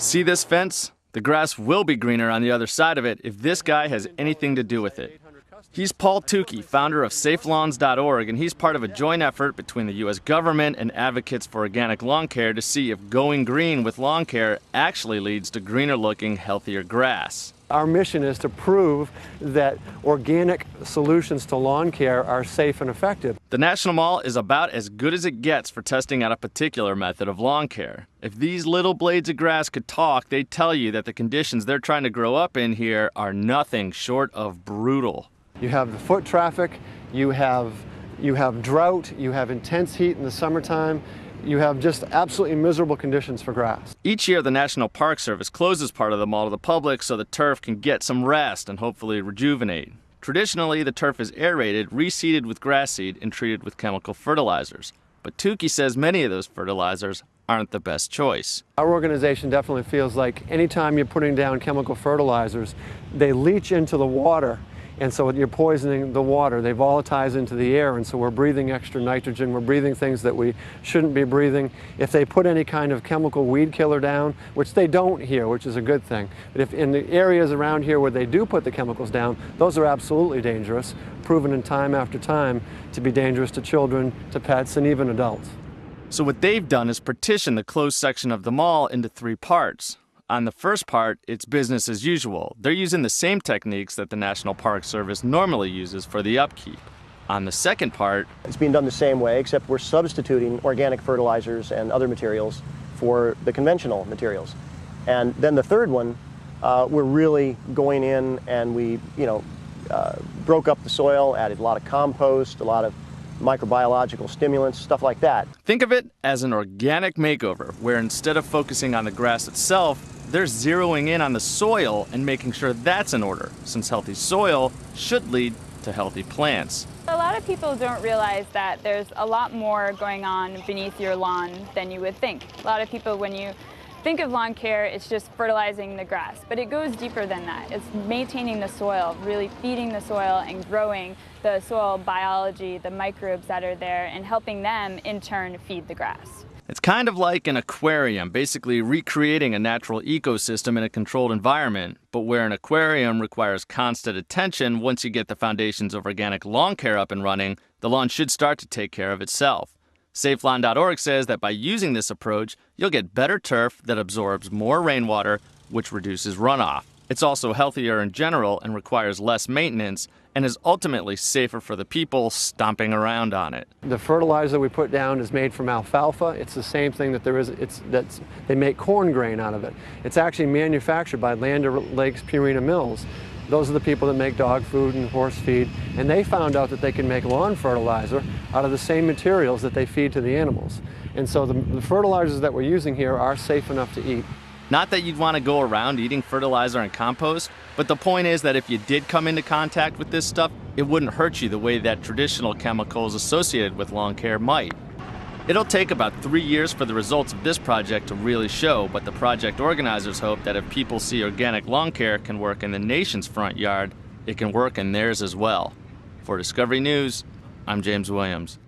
See this fence? The grass will be greener on the other side of it if this guy has anything to do with it. He's Paul Tukey, founder of SafeLawns.org, and he's part of a joint effort between the U.S. government and advocates for organic lawn care to see if going green with lawn care actually leads to greener-looking, healthier grass. Our mission is to prove that organic solutions to lawn care are safe and effective. The National Mall is about as good as it gets for testing out a particular method of lawn care. If these little blades of grass could talk, they'd tell you that the conditions they're trying to grow up in here are nothing short of brutal. You have the foot traffic, you have drought, you have intense heat in the summertime, you have just absolutely miserable conditions for grass. Each year, the National Park Service closes part of the mall to the public so the turf can get some rest and hopefully rejuvenate. Traditionally, the turf is aerated, reseeded with grass seed, and treated with chemical fertilizers. But Tukey says many of those fertilizers aren't the best choice. Our organization definitely feels like anytime you're putting down chemical fertilizers, they leach into the water. And so you're poisoning the water. They volatilize into the air, and so we're breathing extra nitrogen. We're breathing things that we shouldn't be breathing. If they put any kind of chemical weed killer down, which they don't here, which is a good thing, but if in the areas around here where they do put the chemicals down, those are absolutely dangerous, proven in time after time to be dangerous to children, to pets, and even adults. So what they've done is partition the closed section of the mall into 3 parts. On the first part, it's business as usual. They're using the same techniques that the National Park Service normally uses for the upkeep. On the second part, it's being done the same way, except we're substituting organic fertilizers and other materials for the conventional materials. And then the third one, we're really going in and we, broke up the soil, added a lot of compost, a lot of microbiological stimulants, stuff like that. Think of it as an organic makeover, where instead of focusing on the grass itself, they're zeroing in on the soil and making sure that's in order, since healthy soil should lead to healthy plants. A lot of people don't realize that there's a lot more going on beneath your lawn than you would think. A lot of people, when you think of lawn care, it's just fertilizing the grass, but it goes deeper than that. It's maintaining the soil, really feeding the soil and growing the soil biology, the microbes that are there, and helping them in turn feed the grass. It's kind of like an aquarium, basically recreating a natural ecosystem in a controlled environment. But where an aquarium requires constant attention, once you get the foundations of organic lawn care up and running, the lawn should start to take care of itself. SafeLawn.org says that by using this approach, you'll get better turf that absorbs more rainwater, which reduces runoff. It's also healthier in general and requires less maintenance, and is ultimately safer for the people stomping around on it. The fertilizer we put down is made from alfalfa. It's the same thing that they make corn grain out of it. It's actually manufactured by Land O'Lakes Purina Mills. Those are the people that make dog food and horse feed, and they found out that they can make lawn fertilizer out of the same materials that they feed to the animals. And so the fertilizers that we're using here are safe enough to eat. Not that you'd want to go around eating fertilizer and compost, but the point is that if you did come into contact with this stuff, it wouldn't hurt you the way that traditional chemicals associated with lawn care might. It'll take about 3 years for the results of this project to really show, but the project organizers hope that if people see organic lawn care can work in the nation's front yard, it can work in theirs as well. For Discovery News, I'm James Williams.